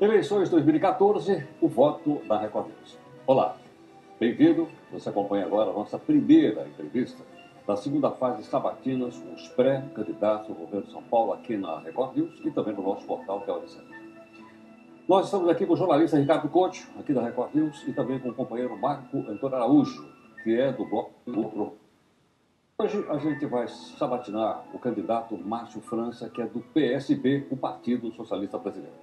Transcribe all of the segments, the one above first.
Eleições 2014, o voto da Record News. Olá, bem-vindo. Você acompanha agora a nossa primeira entrevista da segunda fase de sabatinas com os pré-candidatos ao governo de São Paulo aqui na Record News e também no nosso portal, que é o Hora. Nós estamos aqui com o jornalista Ricardo Couto, aqui da Record News, e também com o companheiro Marco Antônio Araújo, que é do Bloco do. Hoje a gente vai sabatinar o candidato Márcio França, que é do PSB, o Partido Socialista Brasileiro.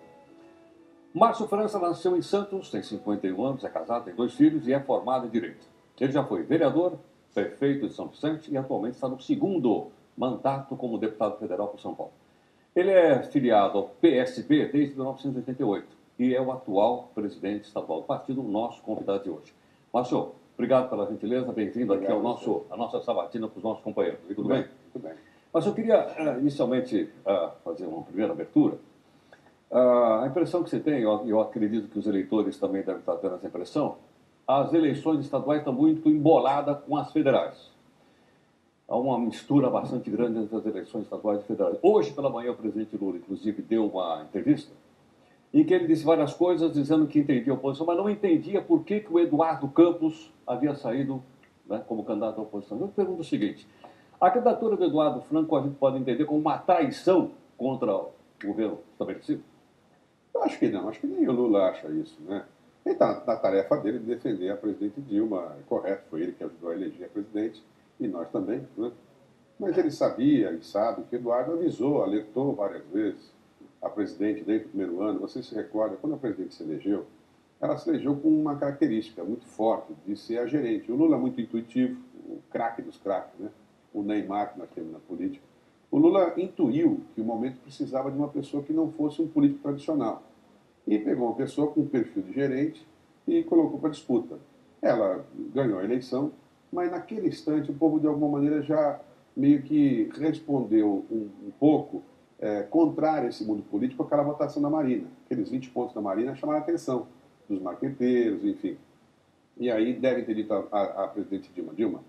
Márcio França nasceu em Santos, tem 51 anos, é casado, tem 2 filhos e é formado em Direito. Ele já foi vereador, prefeito de São Vicente e atualmente está no segundo mandato como deputado federal por São Paulo. Ele é filiado ao PSB desde 1988 e é o atual presidente estadual do partido, nosso convidado de hoje. Márcio, obrigado pela gentileza, bem-vindo aqui ao a nossa sabatina para os nossos companheiros. Tudo bem? Tudo bem. Mas eu queria inicialmente fazer uma primeira abertura. A impressão que você tem, eu acredito que os eleitores também devem estar tendo essa impressão, as eleições estaduais estão muito emboladas com as federais. Há uma mistura bastante grande entre as eleições estaduais e federais. Hoje, pela manhã, o presidente Lula, inclusive, deu uma entrevista em que ele disse várias coisas, dizendo que entendia a oposição, mas não entendia por que o Eduardo Campos havia saído, né, como candidato à oposição. Eu pergunto o seguinte: a candidatura do Eduardo Franco a gente pode entender como uma traição contra o governo estabelecido? Eu acho que não, acho que nem o Lula acha isso, né? Ele está na tarefa dele de defender a presidente Dilma, é correto, foi ele que ajudou a eleger a presidente, e nós também, né? Mas ele sabia e sabe que Eduardo avisou, alertou várias vezes a presidente desde o primeiro ano. Você se recorda, quando a presidente se elegeu, ela se elegeu com uma característica muito forte de ser a gerente. O Lula é muito intuitivo, o craque dos craques, né? O Neymar que nós temos na política. O Lula intuiu que o momento precisava de uma pessoa que não fosse um político tradicional. E pegou uma pessoa com um perfil de gerente e colocou para disputa. Ela ganhou a eleição, mas naquele instante o povo de alguma maneira já meio que respondeu um pouco contrário a esse mundo político, aquela votação da Marina. Aqueles 20 pontos da Marina chamaram a atenção dos marqueteiros, enfim. E aí devem ter dito a presidente Dilma,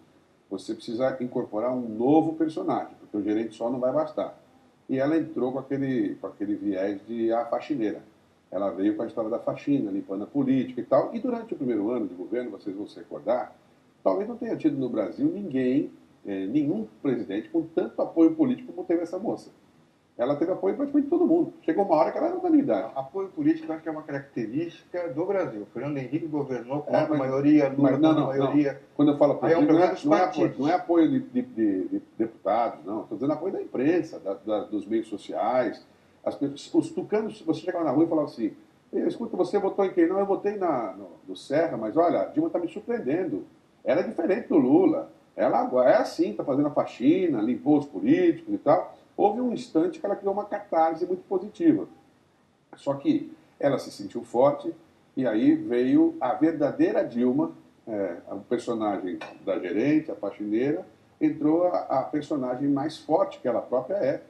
você precisa incorporar um novo personagem, porque o gerente só não vai bastar. E ela entrou com aquele viés de a faxineira. Ela veio com a história da faxina, limpando a política e tal. E durante o primeiro ano de governo, vocês vão se recordar, talvez não tenha tido no Brasil nenhum presidente com tanto apoio político como teve essa moça. Ela teve apoio praticamente de todo mundo. Chegou uma hora que ela era unanimidade. Apoio político acho que é uma característica do Brasil. Fernando Henrique governou com a maioria, Lula com a maioria. Não. Quando eu falo apoio, não é apoio de deputados, não. Estou dizendo apoio da imprensa, dos meios sociais. Os tucanos, você chegava na rua e falava assim, escuta, você votou em quem? Não, eu votei no Serra, mas olha, a Dilma está me surpreendendo. Ela é diferente do Lula. Ela é assim, está fazendo a faxina, limpou os políticos e tal. Houve um instante que ela criou uma catarse muito positiva. Só que ela se sentiu forte e aí veio a verdadeira Dilma, o personagem da gerente, a faxineira, entrou a personagem mais forte que ela própria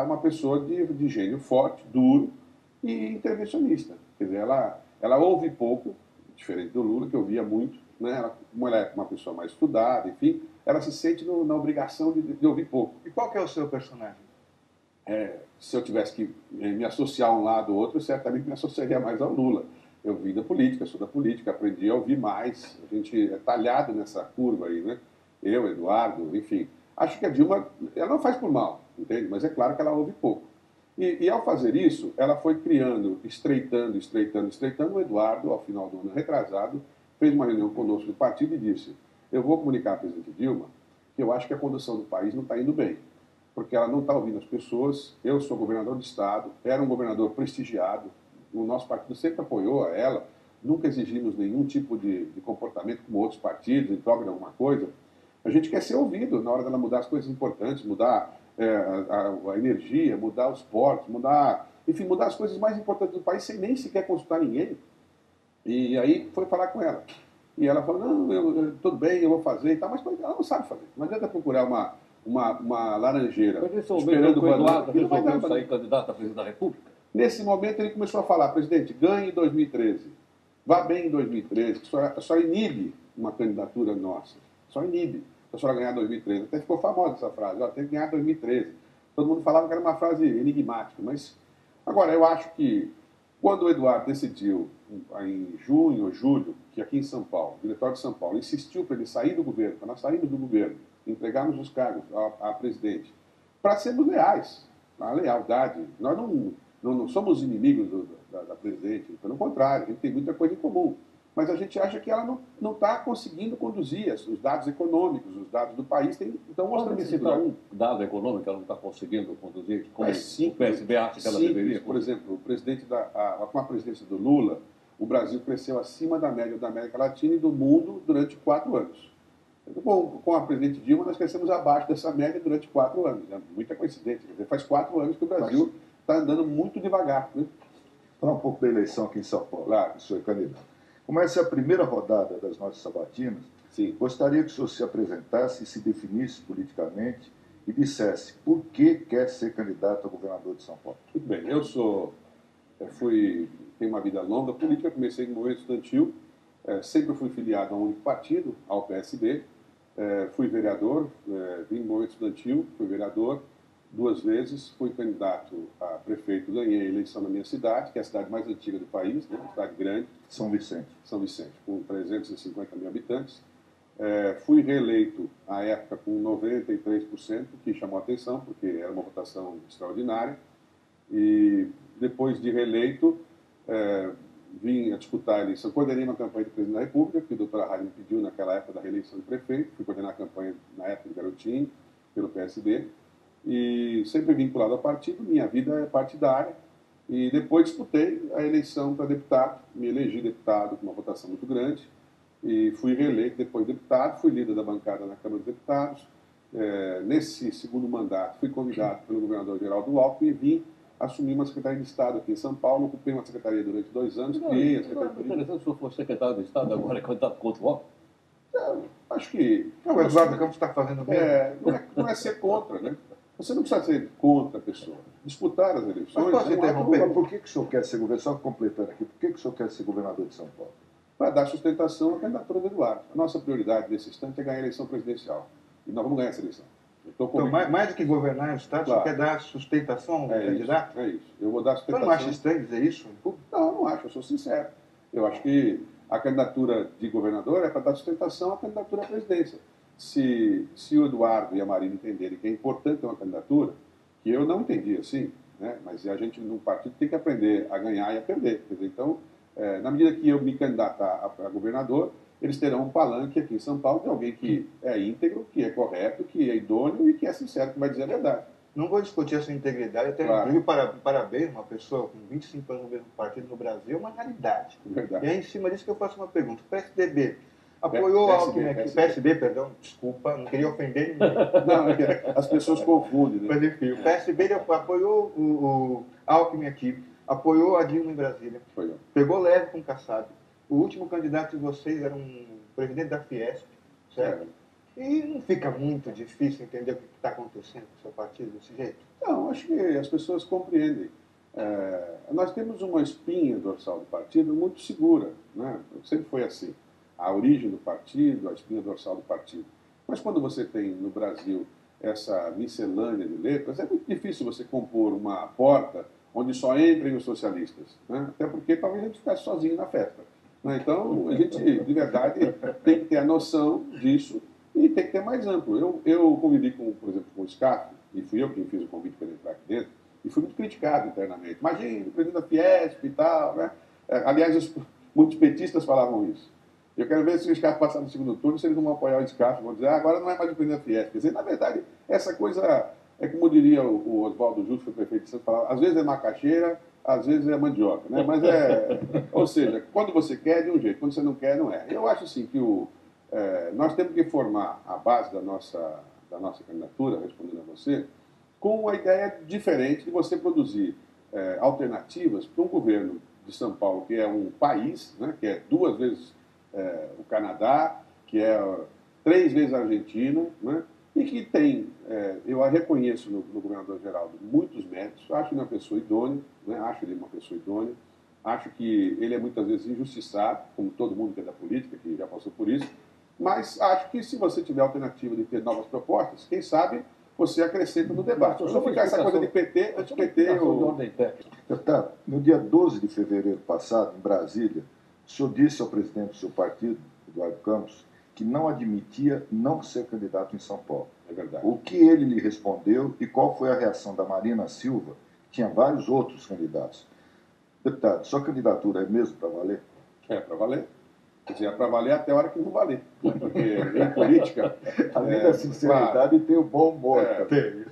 uma pessoa de gênio forte, duro e intervencionista. Quer dizer, ela ouve pouco, diferente do Lula, que ouvia muito, né? Ela é uma pessoa mais estudada, enfim, ela se sente na obrigação de ouvir pouco. E qual que é o seu personagem? Se eu tivesse que me associar a um lado ou outro, eu certamente me associaria mais ao Lula. Eu vim da política, sou da política, aprendi a ouvir mais. A gente é talhado nessa curva aí, né? Eu, Eduardo, enfim. Acho que a Dilma, ela não faz por mal, entende? Mas é claro que ela ouve pouco. E ao fazer isso, ela foi criando, estreitando. O Eduardo, ao final do ano retrasado, fez uma reunião conosco do partido e disse: eu vou comunicar à presidente Dilma que eu acho que a condução do país não está indo bem, porque ela não está ouvindo as pessoas. Eu sou governador do Estado, era um governador prestigiado, o nosso partido sempre apoiou a ela, nunca exigimos nenhum tipo de comportamento como outros partidos, em troca de alguma coisa. A gente quer ser ouvido na hora dela mudar as coisas importantes, mudar a energia, mudar os portos, mudar as coisas mais importantes do país sem nem sequer consultar ninguém. E aí foi falar com ela. E ela falou, não, tudo bem, eu vou fazer e tal, mas ela não sabe fazer. Não adianta procurar uma laranjeira esperando o Eduardo resolveu sair candidato a presidente da República? Nesse momento ele começou a falar, presidente, ganhe em 2013, vá bem em 2013, que só inibe uma candidatura nossa, só inibe a senhora ganhar em 2013. Até ficou famosa essa frase, tem que ganhar em 2013. Todo mundo falava que era uma frase enigmática, mas agora eu acho que Quando o Eduardo decidiu, em junho ou julho, que aqui em São Paulo, o diretório de São Paulo insistiu para ele sair do governo, para nós sairmos do governo, entregarmos os cargos a presidente, para sermos leais, a lealdade. Nós não somos inimigos da presidente, pelo contrário, a gente tem muita coisa em comum. Mas a gente acha que ela não está conseguindo conduzir os dados econômicos, os dados do país estão mostrando Pode citar um dado econômico que ela não está conseguindo conduzir, como o PSB acha que ela deveria? Por exemplo, com a presidência do Lula, o Brasil cresceu acima da média da América Latina e do mundo durante 4 anos. Bom, com a presidente Dilma, nós crescemos abaixo dessa média durante 4 anos. É muita coincidência. Quer dizer, faz 4 anos que o Brasil está andando muito devagar. Né? Falar um pouco da eleição aqui em São Paulo, Claro. o senhor é candidato. Como essa é a primeira rodada das nossas sabatinas, Sim. gostaria que o senhor se apresentasse e se definisse politicamente e dissesse por que quer ser candidato a governador de São Paulo. Muito bem. Tenho uma vida longa política, comecei no movimento estudantil, sempre fui filiado a um único partido, ao PSB, fui vereador, vim no movimento estudantil, fui vereador 2 vezes, fui candidato a prefeito, ganhei a eleição na minha cidade, que é a cidade mais antiga do país, né, uma cidade grande. São Vicente. São Vicente, com 350 mil habitantes. Fui reeleito, à época, com 93%, que chamou a atenção, porque era uma votação extraordinária. E depois de reeleito, vim a disputar a eleição. Coordenei uma campanha de presidente da República, que o doutor Arraes me pediu naquela época da reeleição de prefeito. Fui coordenar a campanha, na época de garotinho, pelo PSD. E sempre vinculado ao partido, minha vida é partidária. E depois disputei a eleição para deputado, me elegi deputado com uma votação muito grande, e fui reeleito depois deputado, fui líder da bancada na Câmara dos Deputados. Nesse segundo mandato, fui convidado pelo governador Geraldo Alckmin e vim assumir uma Secretaria de Estado aqui em São Paulo, ocupei uma secretaria durante 2 anos, criei a Secretaria de Interessante se o senhor for secretário de Estado agora, candidato contra o Alckmin. Acho que... Não, o Eduardo Campos está fazendo bem. Não é ser contra, né? Você não precisa ser contra a pessoa. Disputar as eleições... Mas posso interromper? Mas por que o senhor quer ser governador? Só completando aqui, por que o senhor quer ser governador de São Paulo? Para dar sustentação à candidatura do Eduardo. A nossa prioridade nesse instante é ganhar a eleição presidencial. E nós vamos ganhar essa eleição. Então, mais do que governar o Estado, Claro. você quer dar sustentação ao candidato? É isso. Eu vou dar Você sustentação. não acha estranho dizer isso em público? Não, eu não acho. Eu sou sincero. Eu acho que a candidatura de governador é para dar sustentação à candidatura à presidência. Se o Eduardo e a Marina entenderem que é importante ter uma candidatura, que eu não entendi assim, né? Mas a gente, num partido, tem que aprender a ganhar e a perder. Quer dizer, então, na medida que eu me candidatar a governador, eles terão um palanque aqui em São Paulo de alguém que é íntegro, que é correto, que é idôneo e que é sincero, que vai dizer a verdade. Não vou discutir a sua integridade, até Claro. inclusive parabéns, uma pessoa com 25 anos no mesmo partido no Brasil é uma raridade. Verdade. E é em cima disso que eu faço uma pergunta. O PSDB apoiou o Alckmin aqui. PSB, perdão, desculpa, não queria ofender ninguém. Não, é que as pessoas confundem, né? Mas enfim, o PSB apoiou o Alckmin aqui, apoiou a Dilma em Brasília, Foi eu. pegou leve com o Kassab. O último candidato de vocês era um presidente da Fiesp, certo? E não fica muito difícil entender o que está acontecendo com o seu partido desse jeito? Não, acho que as pessoas compreendem. Nós temos uma espinha dorsal do partido muito segura, né? Sempre foi assim. A origem do partido, a espinha dorsal do partido. Mas quando você tem no Brasil essa miscelânea de letras, é muito difícil você compor uma porta onde só entrem os socialistas, né? Até porque talvez a gente ficasse sozinho na festa, né? Então, a gente, de verdade, tem que ter a noção disso e tem que ter mais amplo. Eu convivi, por exemplo, com o Scarpa, e fui eu quem fiz o convite para ele entrar aqui dentro, e fui muito criticado internamente. Imagina, o presidente da Fiesp e tal, né? Aliás, muitos petistas falavam isso. Eu quero ver se o Scarpa passar no segundo turno, se eles não vão apoiar o Scarpa, vão dizer, agora não é mais o presidente da Fiesp. Quer dizer, na verdade, essa coisa é como diria o Oswaldo Justo, que foi prefeito de Santos, falava, às vezes é macaxeira, às vezes é mandioca, né? Mas ou seja, quando você quer, é de um jeito, quando você não quer, não é. Eu acho assim que nós temos que formar a base da nossa candidatura, respondendo a você, com uma ideia diferente de você produzir alternativas para um governo de São Paulo, que é um país, né? Que é 2 vezes o Canadá, que é 3 vezes a Argentina, né? E que tem, eu reconheço no governador Geraldo muitos méritos, acho ele uma pessoa idônea, né? Acho ele uma pessoa idônea, acho que ele é muitas vezes injustiçado, como todo mundo que é da política, que já passou por isso, mas acho que se você tiver a alternativa de ter novas propostas, quem sabe você acrescenta no debate. Mas, Não ficar essa coisa de PT, de ordem técnica. Deputado, no dia 12 de fevereiro passado, em Brasília, o senhor disse ao presidente do seu partido, Eduardo Campos, que não admitia não ser candidato em São Paulo. É verdade. O que ele lhe respondeu e qual foi a reação da Marina Silva, que tinha vários outros candidatos? Deputado, sua candidatura é mesmo para valer? É para valer. Quer dizer, é para valer até a hora que não valer. Porque em política... Além da sinceridade, tem o bom humor.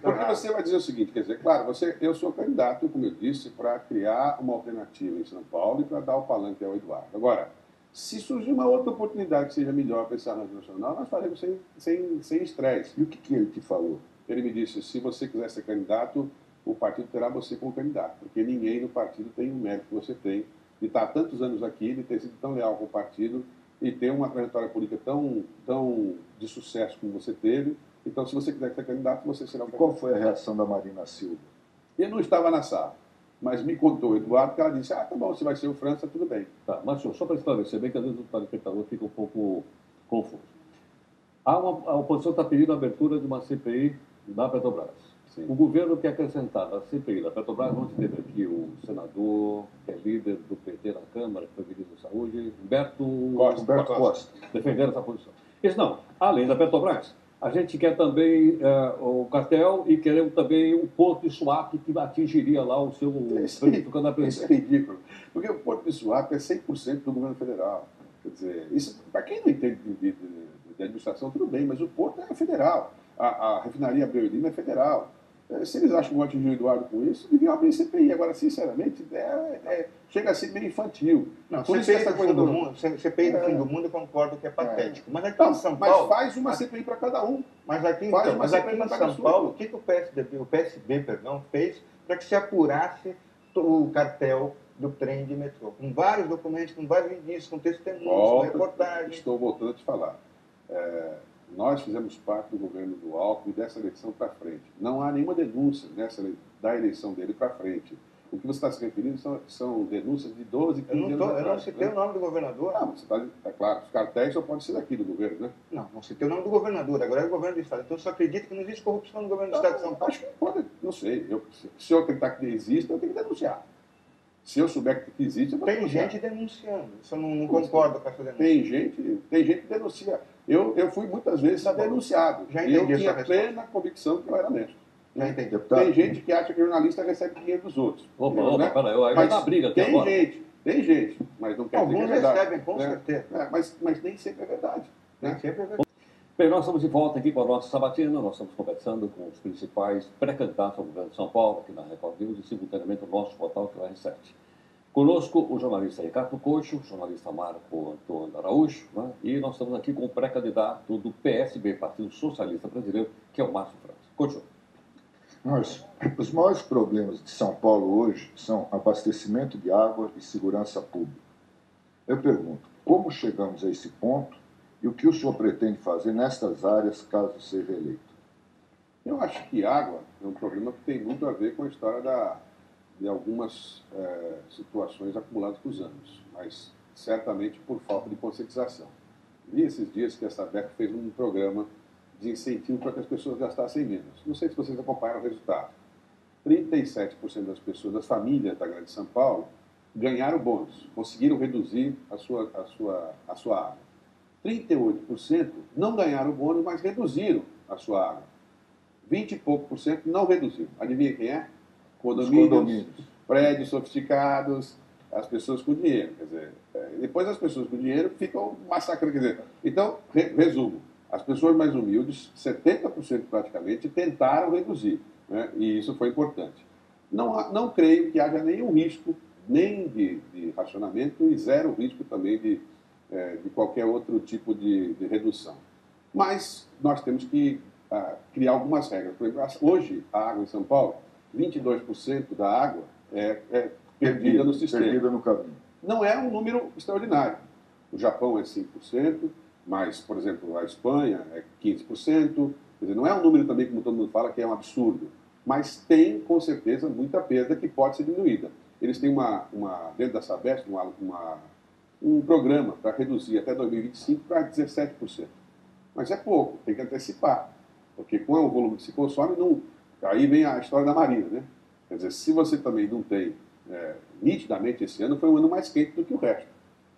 Porque você vai dizer o seguinte, quer dizer, claro, eu sou candidato, como eu disse, para criar uma alternativa em São Paulo e para dar o palanque ao Eduardo. Agora, se surgir uma outra oportunidade que seja melhor para esse arranjo nacional, nós faremos sem estresse. E o que ele te falou? Ele me disse, se você quiser ser candidato, o partido terá você como candidato, porque ninguém no partido tem o mérito que você tem de estar há tantos anos aqui, de ter sido tão leal com o partido e ter uma trajetória política tão de sucesso como você teve. Então, se você quiser ser candidato, você será um candidato. Qual foi a reação da Marina Silva? Ele não estava na sala, mas me contou o Eduardo que ela disse, tá bom, se vai ser o França, tudo bem. Tá, mas só para esclarecer bem, que às vezes o telespectador fica um pouco confuso. A oposição está pedindo a abertura de uma CPI da Petrobras. Sim. O governo quer acrescentar na CPI da Petrobras, onde teve aqui o senador, que é líder do PT na Câmara, que foi ministro da Saúde, Humberto Costa. defendendo essa posição. Isso não, além da Petrobras, a gente quer também o cartel e queremos também o Porto de Suape, que atingiria lá o seu Isso é ridículo, porque o Porto de Suape é 100% do governo federal. Quer dizer, isso, para quem não entende de administração, tudo bem, mas o Porto é federal. A refinaria Abreu e Lima é federal. Se eles acham que vão atingir o Eduardo com isso, deviam abrir CPI. Agora, sinceramente, chega a ser meio infantil. Não, Por isso CPI essa do coisa fim do mundo, CPI do fim do mundo, eu concordo que é patético. Mas aqui em São Paulo... Mas faz uma CPI para cada um. Mas aqui, em São Paulo, o que o PSB fez para que se apurasse o cartel do trem de metrô? Com vários documentos, com vários indícios, com testemunhos, com reportagens. Estou voltando a te falar. Nós fizemos parte do governo do Alckmin dessa eleição para frente. Não há nenhuma denúncia da eleição dele para frente. O que você está se referindo são denúncias de 12, 15 anos atrás. Eu não citei o nome do governador. Não, você está, é claro, os cartéis só podem ser daqui do governo, né? Não citei o nome do governador, agora é o governo do Estado. Então eu só acredito que não existe corrupção no governo do Estado de São Paulo. Acho que pode, não sei. Se eu acreditar que existe, eu tenho que denunciar. Se eu souber que existe, eu vou denunciar. Tem gente denunciando. Isso eu não concordo com essa denúncia. Tem gente que denuncia. Eu fui muitas vezes denunciado. E eu tinha plena convicção que eu era honesto. Já entendi. Tem gente que acha que o jornalista recebe dinheiro dos outros. Opa, peraí, aí vai dar briga aqui agora. Tem gente, mas não quer dizer que é verdade. Alguns recebem, com certeza. Mas nem sempre é verdade. Nem sempre é verdade. Bem, nós estamos de volta aqui com a nossa sabatina, nós estamos conversando com os principais pré-candidatos ao governo de São Paulo, aqui na Record News, e simultaneamente o nosso portal, que é o R7. Conosco o jornalista Ricardo Cocho, o jornalista Marco Antônio Araújo, né? E nós estamos aqui com o pré-candidato do PSB, Partido Socialista Brasileiro, que é o Márcio França. Cocho. Os maiores problemas de São Paulo hoje são abastecimento de água e segurança pública. Eu pergunto, como chegamos a esse ponto e o que o senhor pretende fazer nestas áreas caso seja eleito? Eu acho que água é um problema que tem muito a ver com a história de algumas situações acumuladas com os anos, mas certamente por falta de conscientização. Vi esses dias que a Sabesp fez um programa de incentivo para que as pessoas gastassem menos. Não sei se vocês acompanharam o resultado. 37% das pessoas, das famílias da Grande São Paulo, ganharam bônus, conseguiram reduzir a sua água. 38% não ganharam bônus, mas reduziram a sua água. 20 e pouco por cento não reduziram. Adivinha quem é? Condomínios, prédios sofisticados, as pessoas com dinheiro. Quer dizer, depois as pessoas com dinheiro ficam massacrando. Quer dizer, então, resumo. As pessoas mais humildes, 70% praticamente, tentaram reduzir, né? E isso foi importante. Não creio que haja nenhum risco, nem de racionamento, e zero risco também de qualquer outro tipo de redução. Mas nós temos que criar algumas regras. Por exemplo, hoje, a água em São Paulo, 22% da água é perdida no sistema. Perdida no caminho. Não é um número extraordinário. O Japão é 5%, mas, por exemplo, a Espanha é 15%. Quer dizer, não é um número também, como todo mundo fala, que é um absurdo. Mas tem, com certeza, muita perda que pode ser diminuída. Eles têm dentro da Sabesp um programa para reduzir até 2025 para 17%. Mas é pouco, tem que antecipar. Porque com o volume que se consome, não... aí vem a história da Marina, né? Quer dizer, se você também não tem, nitidamente esse ano foi um ano mais quente do que o resto.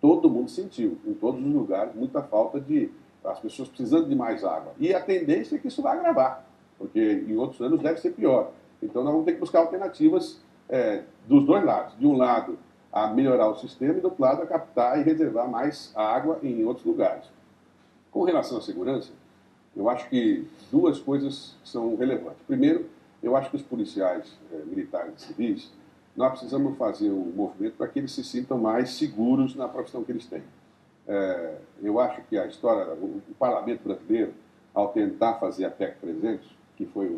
Todo mundo sentiu, em todos os lugares, muita falta de... as pessoas precisando de mais água. E a tendência é que isso vai agravar, porque em outros anos deve ser pior. Então nós vamos ter que buscar alternativas dos dois lados. De um lado, a melhorar o sistema, e do outro lado, a captar e reservar mais água em outros lugares. Com relação à segurança, eu acho que duas coisas são relevantes. Primeiro, eu acho que os policiais militares e civis, nós precisamos fazer um movimento para que eles se sintam mais seguros na profissão que eles têm. Eu acho que a história, o parlamento brasileiro, ao tentar fazer a PEC 300, que foi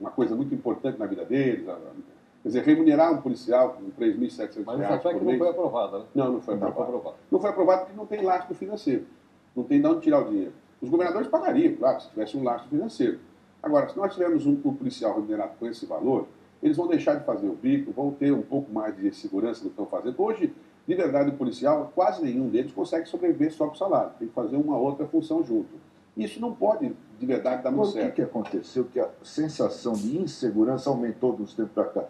uma coisa muito importante na vida deles, quer dizer, remunerar um policial com R$ 3.700 Mas essa PEC não foi aprovada, né? Não foi aprovada. Não foi aprovada porque não tem lastro financeiro. Não tem de onde tirar o dinheiro. Os governadores pagariam, claro, se tivesse um lastro financeiro. Agora, se nós tivermos um policial remunerado com esse valor, eles vão deixar de fazer o bico, vão ter um pouco mais de segurança do que estão fazendo. Hoje, de verdade, o policial, quase nenhum deles consegue sobreviver só com o salário. Tem que fazer uma outra função junto. Isso não pode, de verdade, dar muito certo. O que aconteceu? Que a sensação de insegurança aumentou dos tempos para cá.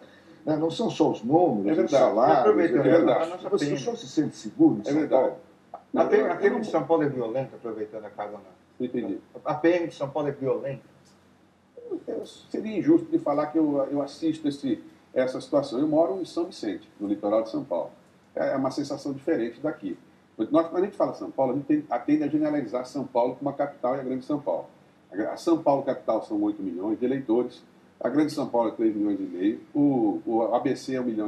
Não são só os números, os salários. É verdade. Você só se sente seguro em São Paulo? A PM de São Paulo é violenta, aproveitando a casa, não? Entendi. A PM de São Paulo é violenta? Seria injusto de falar que eu assisto essa situação. Eu moro em São Vicente, no litoral de São Paulo. É uma sensação diferente daqui. Quando a gente fala São Paulo, a gente tende a generalizar São Paulo como a capital e a grande São Paulo. A São Paulo capital são 8 milhões de eleitores, a grande São Paulo é 3 milhões e meio, o ABC é 1,5 milhão,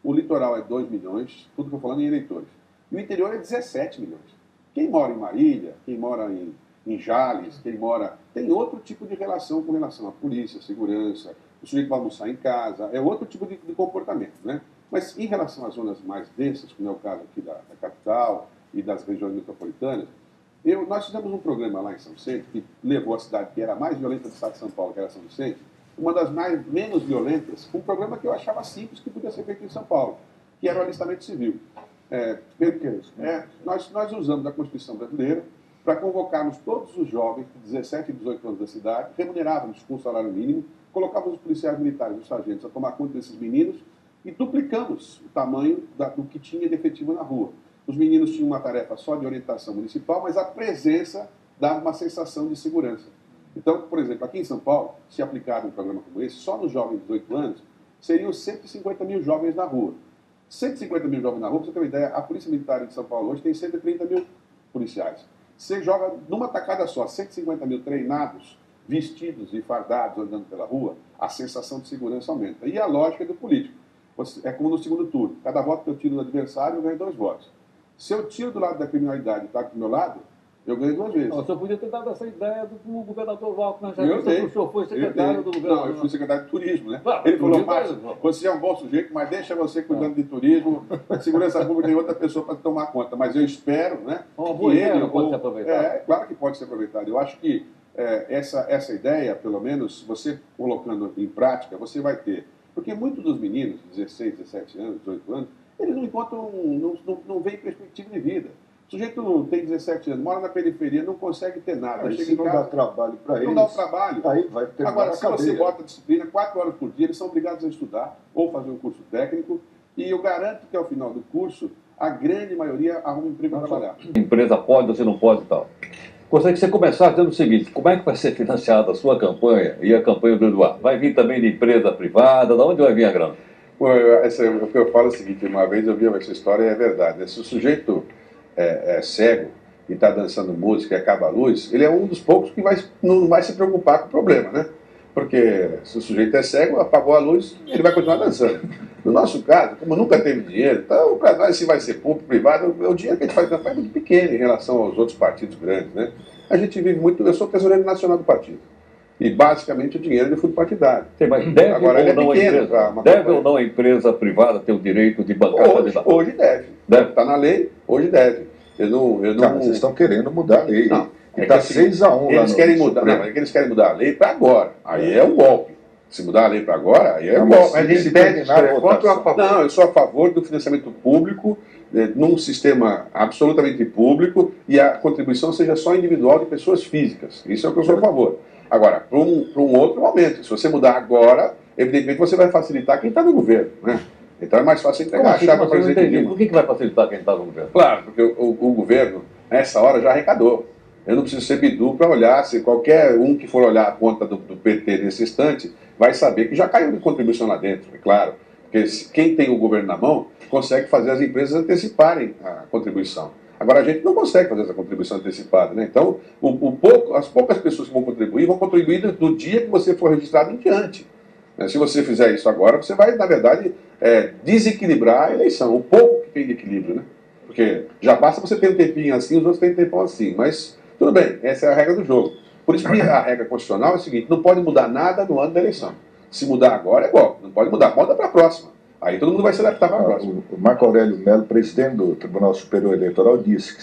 o litoral é 2 milhões, tudo que eu estou falando em eleitores. E o interior é 17 milhões. Quem mora em Marília, quem mora em Jales, quem mora... tem outro tipo de relação com relação à polícia, segurança, o sujeito vai almoçar em casa, é outro tipo de comportamento, né? Mas em relação às zonas mais densas, como é o caso aqui da capital e das regiões metropolitanas, nós fizemos um programa lá em São Vicente que levou a cidade que era a mais violenta do estado de São Paulo, que era São Vicente, uma das menos violentas, um programa que eu achava simples que podia ser feito em São Paulo, que era o alistamento civil. Nós usamos a Constituição brasileira para convocarmos todos os jovens de 17 e 18 anos da cidade, remunerávamos com salário mínimo, colocávamos os policiais militares e os sargentos a tomar conta desses meninos e duplicamos o tamanho do que tinha de efetivo na rua. Os meninos tinham uma tarefa só de orientação municipal, mas a presença dava uma sensação de segurança. Então, por exemplo, aqui em São Paulo, se aplicado um programa como esse, só nos jovens de 18 anos, seriam 150 mil jovens na rua. 150 mil jovens na rua, para você ter uma ideia, a Polícia Militar de São Paulo hoje tem 130 mil policiais. Você joga numa tacada só 150 mil treinados, vestidos e fardados andando pela rua, a sensação de segurança aumenta. E a lógica do político. É como no segundo turno. Cada voto que eu tiro do adversário, eu ganho 2 votos. Se eu tiro do lado da criminalidade e está do meu lado, eu ganho 2 vezes. O senhor podia ter dado essa ideia do governador Walter, já o senhor foi secretário do governo. Não, eu fui secretário de turismo, né? Claro, ele falou, Márcio, você é um bom sujeito, mas deixa você cuidando de turismo, segurança pública tem outra pessoa para tomar conta. Mas eu espero, né? Uma boa ideia não pode ser aproveitada. Claro que pode ser aproveitado. Eu acho que essa ideia, pelo menos, você colocando em prática, você vai ter. Porque muitos dos meninos, 16, 17 anos, 18 anos, eles não encontram, não veem perspectiva de vida. O sujeito tem 17 anos, mora na periferia, não consegue ter nada. Chega em casa, não dá trabalho para eles. Não dá o trabalho. Aí vai ter. Agora, se você bota disciplina, 4 horas por dia, eles são obrigados a estudar ou fazer um curso técnico. E eu garanto que ao final do curso, a grande maioria arruma um emprego para trabalhar. A empresa pode, você não pode e tal. Gostaria que você começasse dizendo o seguinte: como é que vai ser financiada a sua campanha e a campanha do Eduardo? Vai vir também de empresa privada? De onde vai vir a grana? O que eu falo é o seguinte: uma vez eu vi essa história e é verdade. Se o sujeito é cego e está dançando música e acaba a luz, ele é um dos poucos que não vai se preocupar com o problema, né? Porque se o sujeito é cego, apagou a luz, ele vai continuar dançando. No nosso caso, como nunca teve dinheiro, então para nós se vai ser público, privado, o dinheiro que a gente faz na campanha é muito pequeno em relação aos outros partidos grandes, né? A gente vive muito, eu sou tesoureiro nacional do partido. E basicamente o dinheiro é de fundo partidário. Sim, mas deve agora ele é pequeno. Deve ou não a empresa privada ter o direito de bancar candidato? Hoje deve. Está na lei, hoje deve. Eu não... Vocês estão querendo mudar a lei. Não. Está 6-1 lá. Eles querem mudar, não, é que eles querem mudar a lei para agora. Aí é um golpe. Se mudar a lei para agora, aí é um golpe. Mas eles pedem contra ou a favor? Não, eu sou a favor do financiamento público num sistema absolutamente público e a contribuição seja só individual de pessoas físicas. Isso é o que eu sou a favor. Agora, para um outro momento, se você mudar agora, evidentemente você vai facilitar quem está no governo, né? Então é mais fácil entregar a chave para o presidente Dilma. Por que vai facilitar quem está no governo? Claro, porque o governo, nessa hora, já arrecadou. Eu não preciso ser bidu para olhar, se qualquer um que for olhar a conta do PT nesse instante vai saber que já caiu de contribuição lá dentro, é claro. Porque quem tem o governo na mão consegue fazer as empresas anteciparem a contribuição. Agora, a gente não consegue fazer essa contribuição antecipada, né? Então, as poucas pessoas que vão contribuir do dia que você for registrado em diante. Se você fizer isso agora, você vai, na verdade, desequilibrar a eleição. O pouco que tem de equilíbrio, né? Porque já basta você ter um tempinho assim, os outros têm um tempão assim. Mas, tudo bem, essa é a regra do jogo. Por isso que a regra constitucional é o seguinte, não pode mudar nada no ano da eleição. Se mudar agora, é golpe. Não pode mudar, muda para a próxima. Aí todo mundo vai se adaptar para a próxima. O Marco Aurélio Mello, presidente do Tribunal Superior Eleitoral, disse que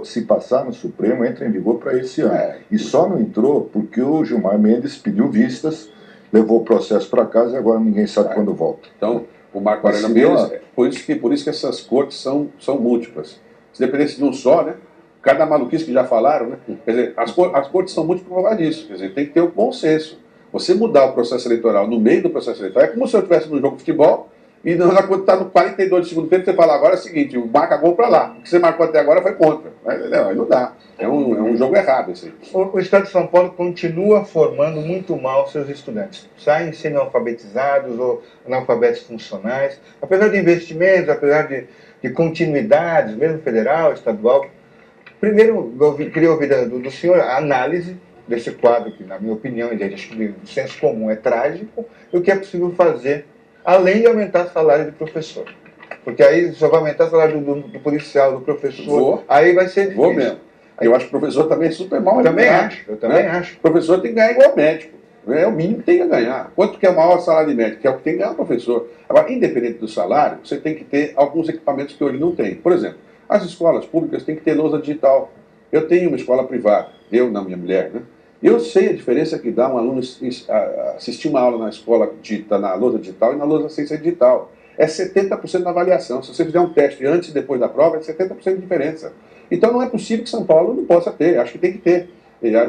se passar no Supremo, entra em vigor para esse ano. E só não entrou porque o Gilmar Mendes pediu vistas, levou o processo para casa e agora ninguém sabe quando volta. Então, o Marco Aurélio Mendes, por isso que essas cortes são múltiplas. Se dependesse de um só, né? Cada maluquice que já falaram, né? Quer dizer, as cortes são múltiplas por causa disso. Quer dizer, tem que ter o bom senso. Você mudar o processo eleitoral no meio do processo eleitoral é como se eu estivesse num jogo de futebol e quando está no 42 do segundo tempo, você fala agora é o seguinte, marca gol para lá. O que você marcou até agora foi contra. Aí não dá. É um jogo errado esse aí. O Estado de São Paulo continua formando muito mal seus estudantes. Saem sendo alfabetizados ou analfabetos funcionais. Apesar de investimentos, apesar de continuidades, mesmo federal, estadual. Primeiro, eu queria ouvir do senhor a análise desse quadro, que, na minha opinião, acho que do senso comum é trágico, e o que é possível fazer, além de aumentar o salário do professor. Porque aí só vai aumentar o salário do policial, do professor, aí vai ser difícil. Vou mesmo. Eu acho que o professor também é super mal. Eu também acho. O professor tem que ganhar igual médico. É o mínimo que tem que ganhar. Quanto que é o maior salário de médico? Que é o que tem que ganhar o professor. Agora, independente do salário, você tem que ter alguns equipamentos que hoje não tem. Por exemplo, as escolas públicas têm que ter lousa digital. Eu tenho uma escola privada, eu não, minha mulher, né? Eu sei a diferença que dá um aluno assistir uma aula na escola na lousa digital e na lousa sem ser digital. É 70% na avaliação. Se você fizer um teste antes e depois da prova, é 70% de diferença. Então não é possível que São Paulo não possa ter. Acho que tem que ter.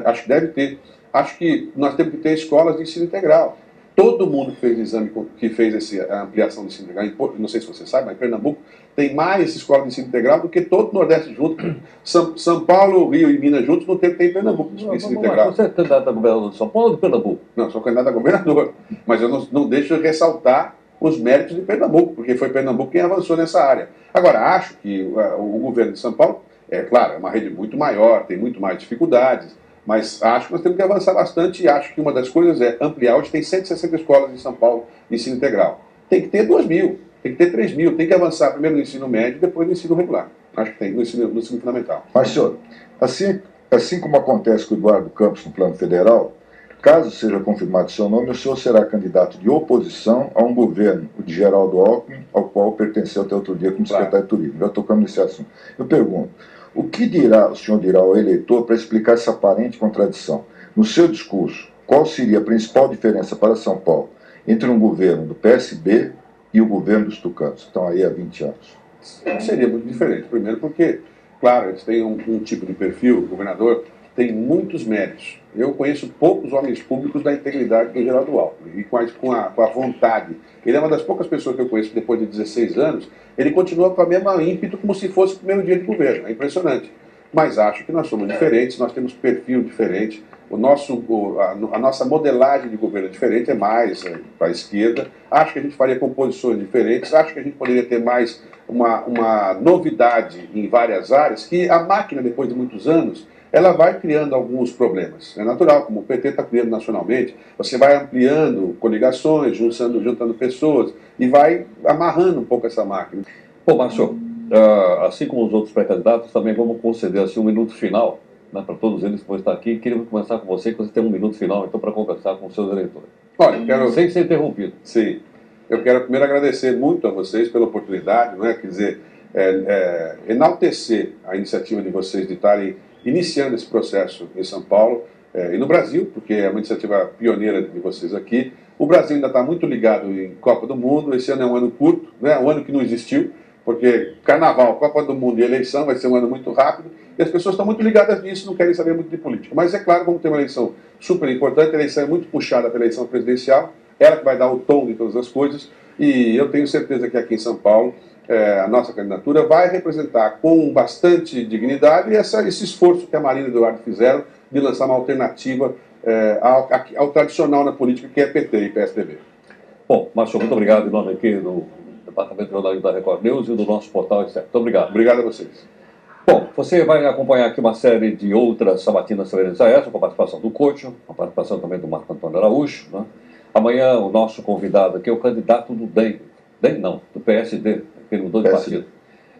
Acho que deve ter. Acho que nós temos que ter escolas de ensino integral. Todo mundo que fez exame, que fez a ampliação do ensino integral, não sei se você sabe, mas em Pernambuco tem mais escola de ensino integral do que todo o Nordeste junto. São Paulo, Rio e Minas juntos não tem Pernambuco de ensino integral. Você é candidato a governador de São Paulo ou de Pernambuco? Não, sou candidato a governador. Mas eu não deixo de ressaltar os méritos de Pernambuco, porque foi Pernambuco quem avançou nessa área. Agora, acho que o governo de São Paulo, claro, é uma rede muito maior, tem muito mais dificuldades, mas acho que nós temos que avançar bastante e acho que uma das coisas é ampliar. Hoje tem 160 escolas em São Paulo de ensino integral. Tem que ter 2.000, tem que ter 3.000, tem que avançar primeiro no ensino médio e depois no ensino regular. Acho que tem, no ensino fundamental. Mas, senhor, assim como acontece com o Eduardo Campos no plano federal, caso seja confirmado seu nome, o senhor será candidato de oposição a um governo, o de Geraldo Alckmin, ao qual pertenceu até outro dia como secretário de Turismo. Já tocamos nesse assunto. Eu pergunto, o que o senhor dirá ao eleitor para explicar essa aparente contradição? No seu discurso, qual seria a principal diferença para São Paulo entre um governo do PSB e o governo dos tucanos, que estão aí há 20 anos? Seria muito diferente. Primeiro porque, claro, eles têm um tipo de perfil, o governador tem muitos méritos. Eu conheço poucos homens públicos da integridade do Geraldo Alckmin, e com a vontade. Ele é uma das poucas pessoas que eu conheço que depois de 16 anos, ele continua com a mesma ímpeto como se fosse o primeiro dia de governo. É impressionante. Mas acho que nós somos diferentes, nós temos perfil diferente, a nossa modelagem de governo é diferente, é mais para a esquerda. Acho que a gente faria composições diferentes, acho que a gente poderia ter mais uma novidade em várias áreas, que a máquina, depois de muitos anos, ela vai criando alguns problemas. É natural, como o PT está criando nacionalmente, você vai ampliando coligações, juntando pessoas, e vai amarrando um pouco essa máquina. Bom, Márcio, assim como os outros pré-candidatos, também vamos conceder assim, um minuto final, né, para todos eles que vão estar aqui. Queríamos começar com você, que você tem um minuto final, então, para conversar com os seus eleitores. Olha, eu quero... Sem ser interrompido. Sim. Eu quero primeiro agradecer muito a vocês pela oportunidade, não é? Quer dizer, enaltecer a iniciativa de vocês de estarem iniciando esse processo em São Paulo e no Brasil, porque é uma iniciativa pioneira de vocês aqui. O Brasil ainda está muito ligado em Copa do Mundo, esse ano é um ano curto, né? Um ano que não existiu, Porque Carnaval, Copa do Mundo e eleição vai ser um ano muito rápido, e as pessoas estão muito ligadas nisso, não querem saber muito de política. Mas é claro, vamos ter uma eleição super importante, a eleição é muito puxada pela eleição presidencial, ela que vai dar o tom de todas as coisas, e eu tenho certeza que aqui em São Paulo, a nossa candidatura vai representar com bastante dignidade esse esforço que a Marina e o Eduardo fizeram de lançar uma alternativa ao tradicional na política, que é PT e PSDB. Bom, Márcio, muito obrigado em nome aqui do Departamento de Jornalismo da Record News e do nosso portal, etc. Muito obrigado. Obrigado a vocês. Bom, você vai acompanhar aqui uma série de outras sabatinas semelhantes a essa, com a participação do Couto, a participação também do Marco Antônio Araújo, né? Amanhã o nosso convidado aqui é o candidato do DEM não, do PSD, que ele mudou de partido.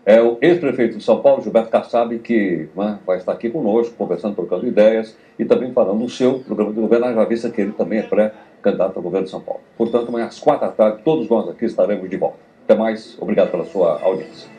É o ex-prefeito de São Paulo, Gilberto Kassab, que, né, vai estar aqui conosco, conversando, trocando ideias e também falando do seu programa de governo, já vista que ele também é pré-candidato ao governo de São Paulo. Portanto, amanhã às 4 da tarde, todos nós aqui estaremos de volta. Até mais, obrigado pela sua audiência.